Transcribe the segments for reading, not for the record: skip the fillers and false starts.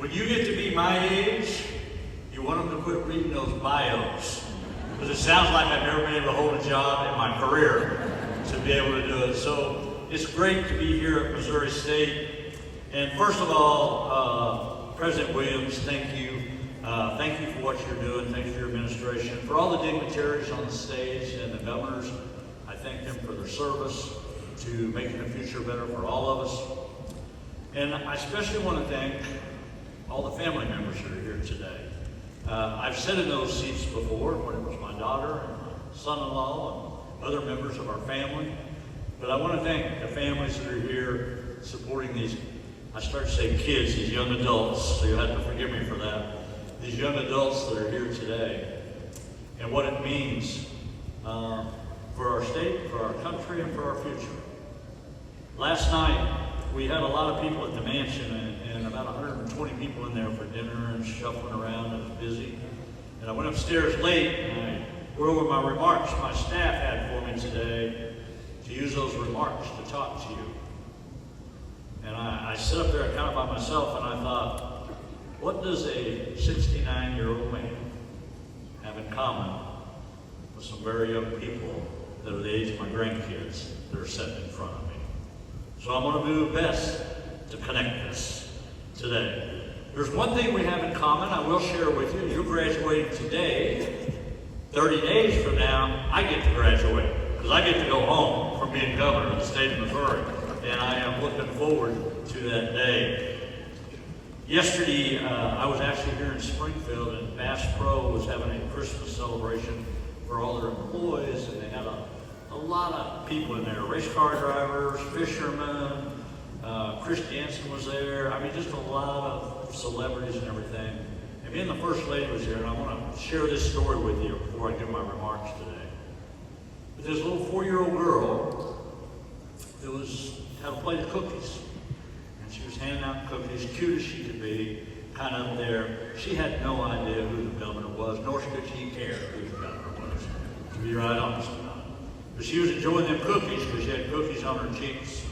When you get to be my age, you want them to quit reading those bios. Because it sounds like I've never been able to hold a job in my career to be able to do it. So it's great to be here at Missouri State. And first of all, President Williams, thank you. Thank you for what you're doing. Thank you for your administration. For all the dignitaries on the stage and the governors, I thank them for their service to making the future better for all of us. And I especially want to thank all the family members that are here today. I've sat in those seats before when it was my daughter and my son-in-law and other members of our family. But I want to thank the families that are here supporting these, I start to say kids, these young adults, so you'll have to forgive me for that. These young adults that are here today and what it means for our state, for our country, and for our future. Last night, we had a lot of people at the mansion and about 120 people in there for dinner and shuffling around. It was busy. And I went upstairs late and I went over my remarks my staff had for me today to use those remarks to talk to you. And I sat up there kind of by myself and I thought, what does a 69-year-old man have in common with some very young people that are the age of my grandkids that are sitting in front of me? So I'm going to do my best to connect this today. There's one thing we have in common I will share with you. You're graduating today. 30 days from now, I get to graduate because I get to go home from being governor of the state of Missouri. And I am looking forward to that day. Yesterday, I was actually here in Springfield and Bass Pro was having a Christmas celebration for all their employees, and they had a lot of people in there, race car drivers, fishermen, Chris Jansen was there. I mean, just a lot of celebrities and everything. And me and the First Lady was here, and I want to share this story with you before I give my remarks today. But this little 4-year-old girl that had a plate of cookies. And she was handing out cookies, cute as she could be, kind of up there. She had no idea who the governor was, nor did she care who the governor was, to be right honest about it. But she was enjoying them cookies because she had cookies on her cheeks,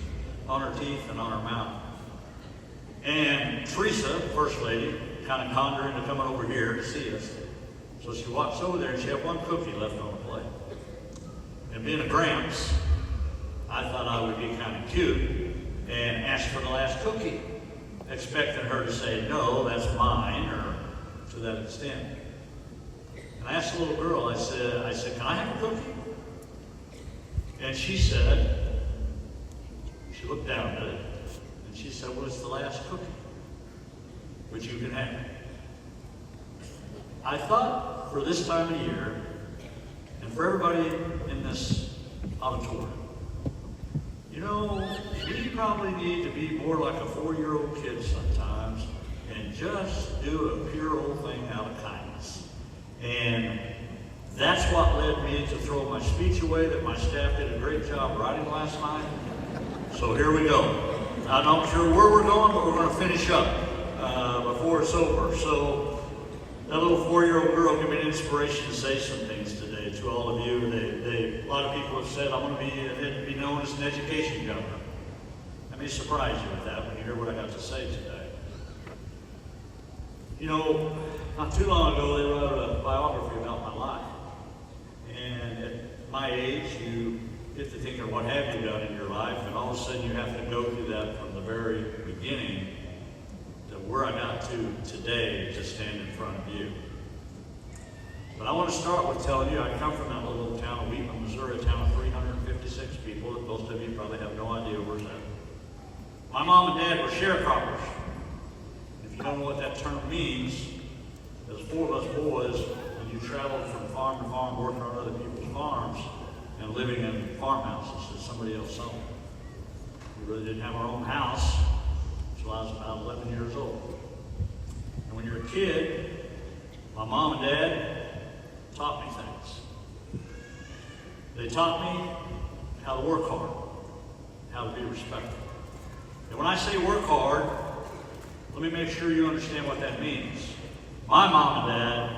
on her teeth, and on her mouth. And Teresa, First Lady, kind of conned her into coming over here to see us. So she walks over there and she had one cookie left on the plate. And being a Gramps, I thought I would be kind of cute and ask for the last cookie, expecting her to say, no, that's mine, or to that extent. And I asked the little girl, I said, can I have a cookie? And she said, she looked down at it, and she said, well, it's the last cookie, which you can have. I thought for this time of year, and for everybody in this auditorium, you know, we probably need to be more like a 4-year-old kid sometimes and just do a pure old thing out of kindness. And that's what led me to throw my speech away that my staff did a great job writing last night. So here we go. I'm not sure where we're going, but we're going to finish up before it's over. So that little 4-year-old girl gave me an inspiration to say some things today to all of you. A lot of people have said, I want to be known as an education governor. Let me surprise you with that when you hear what I got to say today. You know, not too long ago, they wrote a biography about my life. And at my age, you get to think of what have you done in your life, and all of a sudden you have to go through that from the very beginning to where I got to today to stand in front of you. But I want to start with telling you I come from that little town of Wheatland, Missouri, a town of 356 people that most of you probably have no idea where's that. My mom and dad were sharecroppers. If you don't know what that term means, there's 4 of us boys, and you traveled from farm to farm, working on other people's farms, and living in farmhouses that somebody else owned. We really didn't have our own house until I was about 11 years old. And when you're a kid, my mom and dad taught me things. They taught me how to work hard, how to be respectful. And when I say work hard, let me make sure you understand what that means. My mom and dad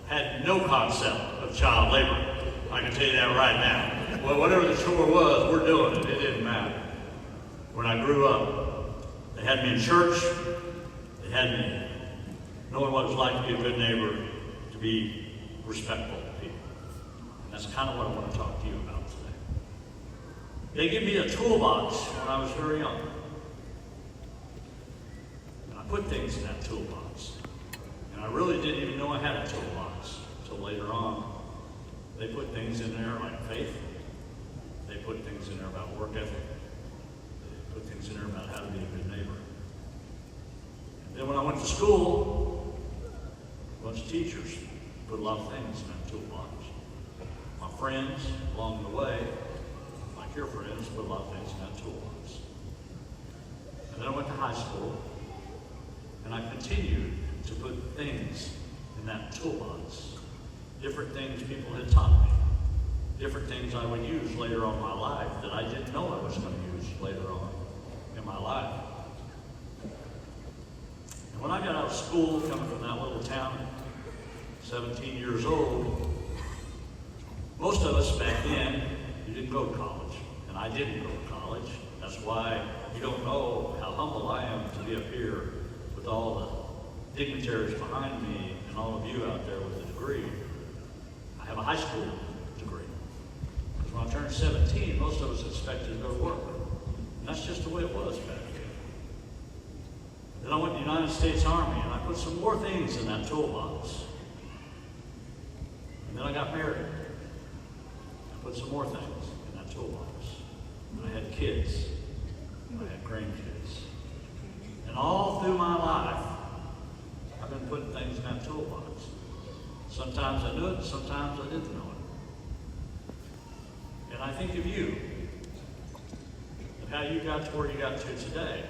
had no concept of child labor. I can tell you that right now. Well, whatever the chore was, we're doing it. It didn't matter. When I grew up, they had me in church, they had me knowing what it's like to be a good neighbor, to be respectful to people. And that's kind of what I want to talk to you about today. They gave me a toolbox when I was very young. And I put things in that toolbox. And I really didn't even know I had a toolbox until later on. They put things in there like faith. They put things in there about work ethic. They put things in there about how to be a good neighbor. And then when I went to school, a bunch of teachers put a lot of things in that toolbox. My friends along the way, like your friends, put a lot of things in that toolbox. And then I went to high school, and I continued to put things in that toolbox. Different things people had taught me. Different things I would use later on in my life that I didn't know I was going to use later on in my life. And when I got out of school, coming from that little town, 17 years old, most of us back then, you didn't go to college. And I didn't go to college. That's why you don't know how humble I am to be up here with all the dignitaries behind me and all of you out there with a degree. I have a high school degree. Because when I turned 17, most of us expected to go to work. And that's just the way it was back then. Then I went to the United States Army, and I put some more things in that toolbox. And then I got married. I put some more things in that toolbox. And I had kids. And I had grandkids. And all through my life, I've been putting things in that toolbox. Sometimes I knew it, sometimes I didn't know it. And I think of you, and how you got to where you got to today.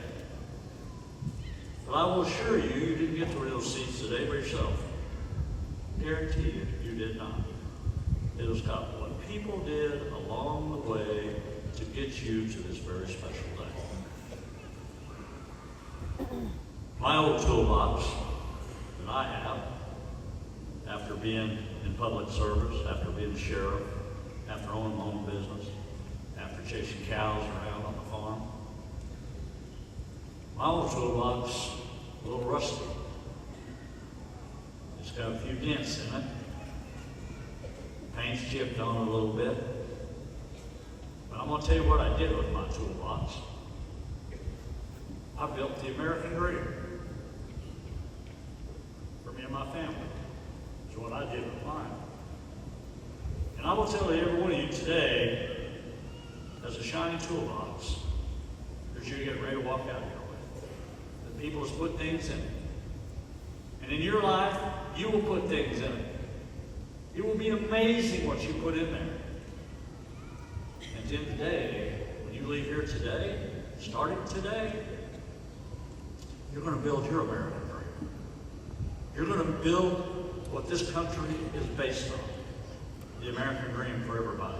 But I will assure you, you didn't get to those seats today by yourself. Guarantee you, you did not. It was what people did along the way to get you to this very special day. My old toolbox that I have, after being in public service, after being a sheriff, after owning my own business, after chasing cows around on the farm, my old toolbox, a little rusty. It's got a few dents in it. Paint's chipped on it a little bit. But I'm going to tell you what I did with my toolbox. I built the American dream for me and my family. That's what I did with mine. And I will tell you, every one of you today has a shiny toolbox that you're getting ready to walk out here with. That people have put things in it. And in your life, you will put things in it. It will be amazing what you put in there. And then today, when you leave here today, starting today, you're going to build your American dream. You're going to build what this country is based on. The American dream for everybody.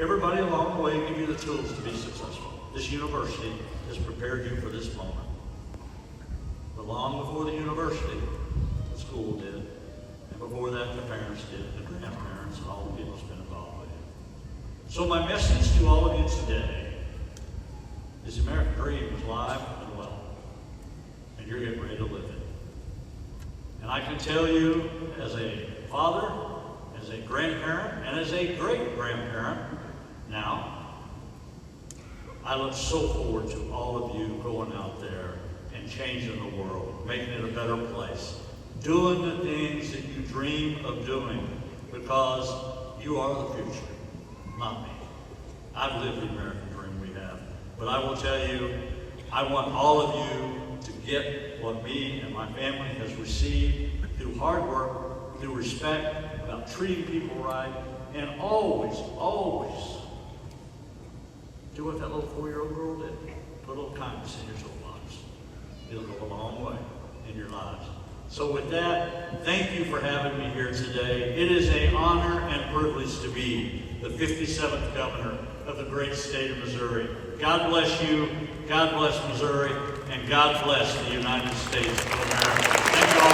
Everybody along the way give you the tools to be successful. This university has prepared you for this moment. But long before the university, the school did. And before that, the parents did, the grandparents, and all the people that's been involved with it. So my message to all of you today is the American dream is alive and well. And you're getting ready to live it. And I can tell you, as a father, as a grandparent, and as a great-grandparent now, I look so forward to all of you going out there and changing the world, making it a better place, doing the things that you dream of doing, because you are the future, not me. I've lived the American dream we have. But I will tell you, I want all of you to get what me and my family has received through hard work, through respect, about treating people right, and always, always do what that little 4-year-old girl did. Put a little kindness in your toolbox. It'll go a long way in your lives. So with that, thank you for having me here today. It is an honor and privilege to be the 57th governor of the great state of Missouri. God bless you, God bless Missouri, and God bless the United States of America. Thank you all.